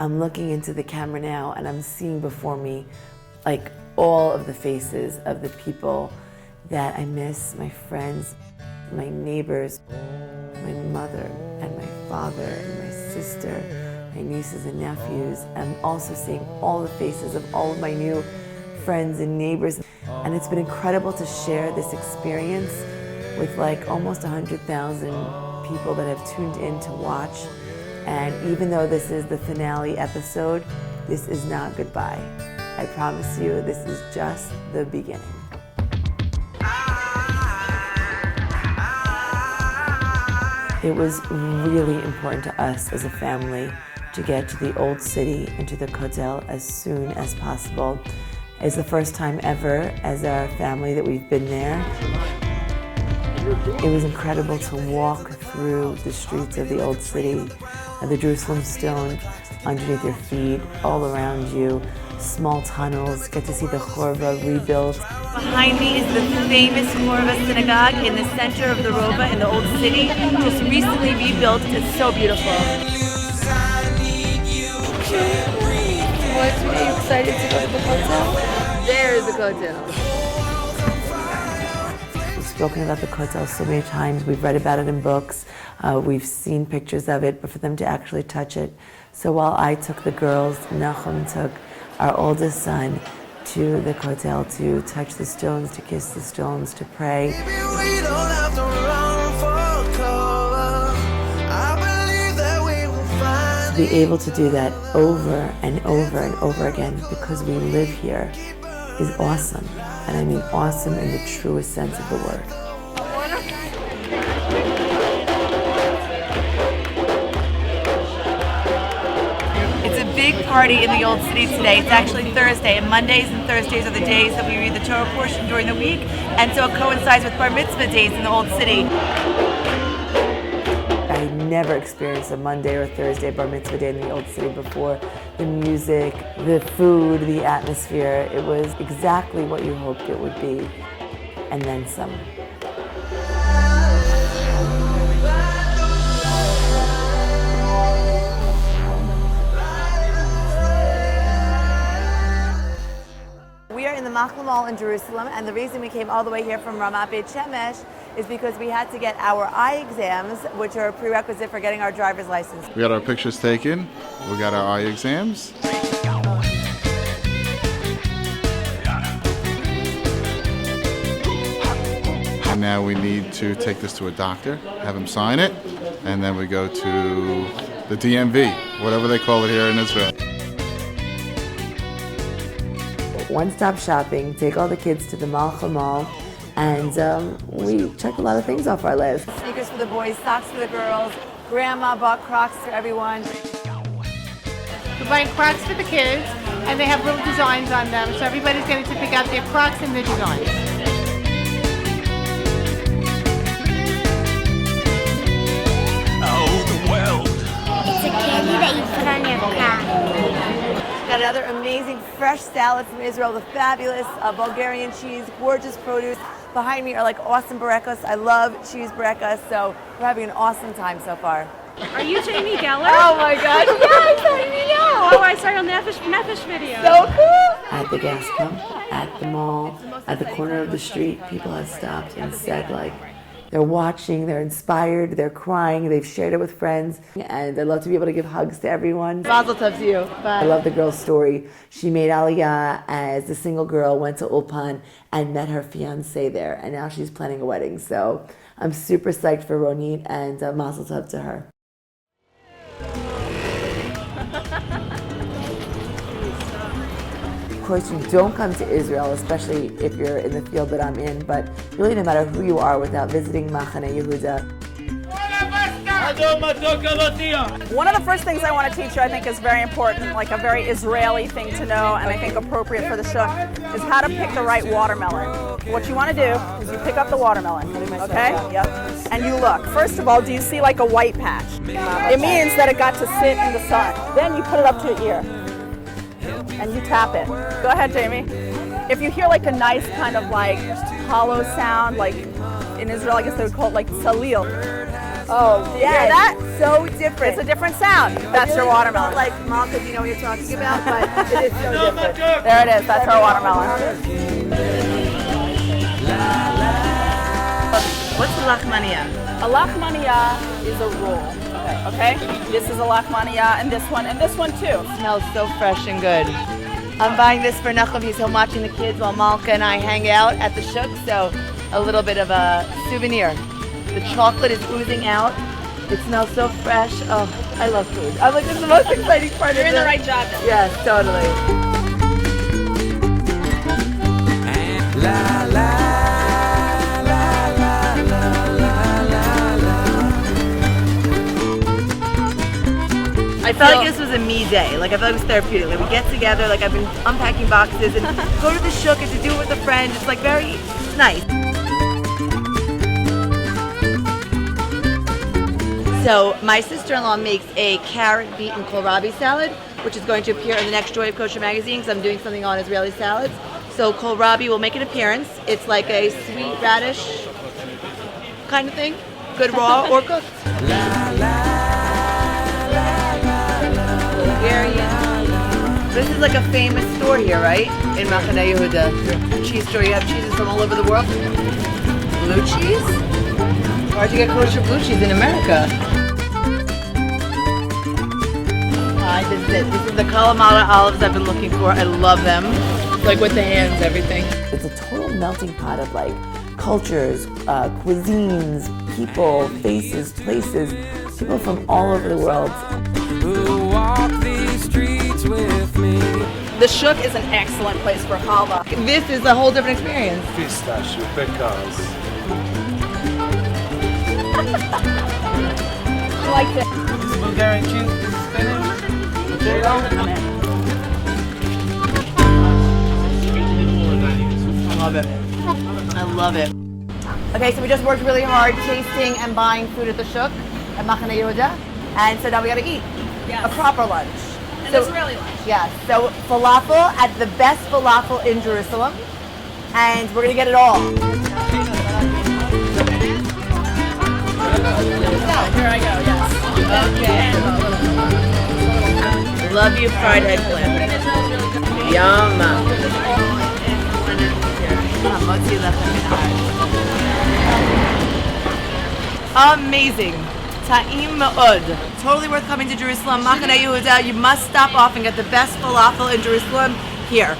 I'm looking into the camera now and I'm seeing before me like all of the faces of the people that I miss, my friends, my neighbors, my mother and my father and my sister, my nieces and nephews. I'm also seeing all the faces of all of my new friends and neighbors. And it's been incredible to share this experience with like almost 100,000 people that have tuned in to watch. And even though this is the finale episode, this is not goodbye. I promise you, this is just the beginning. It was really important to us as a family to get to the old city and to the Kotel as soon as possible. It's the first time ever as a family that we've been there. It was incredible to walk through the streets of the old city, the Jerusalem stone underneath your feet, all around you, small tunnels, get to see the Chorva rebuilt. Behind me is the famous Chorva synagogue in the center of the Rova in the old city, just recently rebuilt. It's so beautiful. What made you excited to go to the Kotel? There is the Kotel. We've spoken about the Kotel so many times. We've read about it in books. We've seen pictures of it, but for them to actually touch it. So while I took the girls, Nachum took our oldest son to the Kotel to touch the stones, to kiss the stones, to pray. To be able to do that over and over and over again because we live here is awesome. And I mean awesome in the truest sense of the word. It's a big party in the old city today. It's actually Thursday, and Mondays and Thursdays are the days that we read the Torah portion during the week, and so it coincides with Bar Mitzvah days in the old city. I never experienced a Monday or Thursday Bar Mitzvah day in the old city before. The music, the food, the atmosphere, it was exactly what you hoped it would be, and then some. We are in the Machla Mall in Jerusalem, and the reason we came all the way here from Ramat Beit Shemesh is because we had to get our eye exams, which are a prerequisite for getting our driver's license. We got our pictures taken, we got our eye exams. And now we need to take this to a doctor, have him sign it, and then we go to the DMV, whatever they call it here in Israel. One-stop shopping, take all the kids to the Machla Mall, and we checked a lot of things off our list. Sneakers for the boys, socks for the girls. Grandma bought Crocs for everyone. We're buying Crocs for the kids, and they have little designs on them, so everybody's getting to pick out their Crocs and their designs. Oh, the world. It's a candy that you put on your car. Got another amazing fresh salad from Israel, the fabulous Bulgarian cheese, gorgeous produce. Behind me are like awesome burekas. I love cheese burekas, so we're having an awesome time so far. Are you Jamie Geller? Oh my gosh, yes, I know. Oh, I saw your Nefesh video. So cool. At the gas pump, at the mall, at the corner of the street, people have stopped and said like, they're watching, they're inspired, they're crying, they've shared it with friends, and I love to be able to give hugs to everyone. Mazel tov to you. Bye. I love the girl's story. She made Aliyah as a single girl, went to Ulpan, and met her fiancé there, and now she's planning a wedding. So I'm super psyched for Ronit, and mazel tov to her. Of course, you don't come to Israel, especially if you're in the field that I'm in, but really no matter who you are, without visiting Machane Yehuda. One of the first things I want to teach you, I think, is very important, like a very Israeli thing to know, and I think appropriate for the shuk, is how to pick the right watermelon. What you want to do is you pick up the watermelon, okay? Yep. And you look. First of all, do you see like a white patch? It means that it got to sit in the sun. Then you put it up to your ear, and you tap it. Go ahead, Jamie. If you hear like a nice kind of like hollow sound, like in Israel, I guess they would call it like salil. Oh, you hear that? so different. It's a different sound. That's your watermelon. Like Malka, you know what you're talking about, but it is so different. There it is. That's our watermelon. What's the lachmania? A lachmania is a roll. Okay. This is a lachmania, and this one too. Smells so fresh and good. I'm buying this for Nachum. He's home watching the kids while Malka and I hang out at the shuk, so a little bit of a souvenir. The chocolate is oozing out. It smells so fresh. Oh, I love food. I'm like, this is the most exciting part of it. You're in the right job then. Yes, totally. I felt like this was a me day. Like, I felt like it was therapeutic. Like, we get together, like, I've been unpacking boxes and go to the shuk and to do it with a friend. It's like very nice. So, my sister-in-law makes a carrot, beet, and kohlrabi salad, which is going to appear in the next Joy of Kosher magazine because I'm doing something on Israeli salads. So, kohlrabi will make an appearance. It's like a sweet radish kind of thing. Good raw or cooked. This is like a famous store here, right? In Machane Yehuda. Cheese store. You have cheeses from all over the world. Blue cheese? Where'd you get kosher blue cheese in America? This is it. This is the Kalamata olives I've been looking for. I love them. Like with the hands, everything. It's a total melting pot of like cultures, cuisines, people, faces, places, people from all over the world. The shuk is an excellent place for halva. This is a whole different experience. Pistachio, pecans. I like it. This is Bulgarian cheese, this is spinach, potato. I love it. I love it. Okay, so we just worked really hard tasting and buying food at the shuk at Machane Yehuda. And so now we gotta eat. Yes. A proper lunch. And Israeli lunch. Yeah, so falafel at the best falafel in Jerusalem. And we're gonna get it all. Here I go, yes. Okay. Love you, fried eggplant. Yum. Amazing. Ta'im ma'od. Totally worth coming to Jerusalem. Machane Yehuda. You must stop off and get the best falafel in Jerusalem here.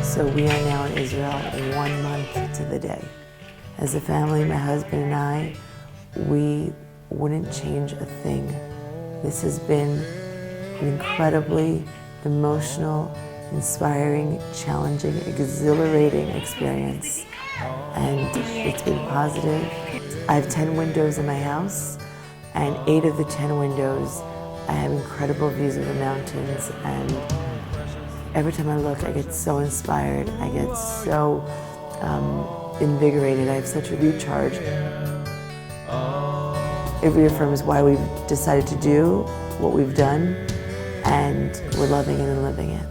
So we are now in Israel 1 month to the day. As a family, my husband and I, we wouldn't change a thing. This has been an incredibly emotional, inspiring, challenging, exhilarating experience. And it's been positive. I have 10 windows in my house, and 8 of the 10 windows, I have incredible views of the mountains, and every time I look, I get so inspired. I get so invigorated. I have such a recharge. It reaffirms why we've decided to do what we've done, and we're loving it and living it.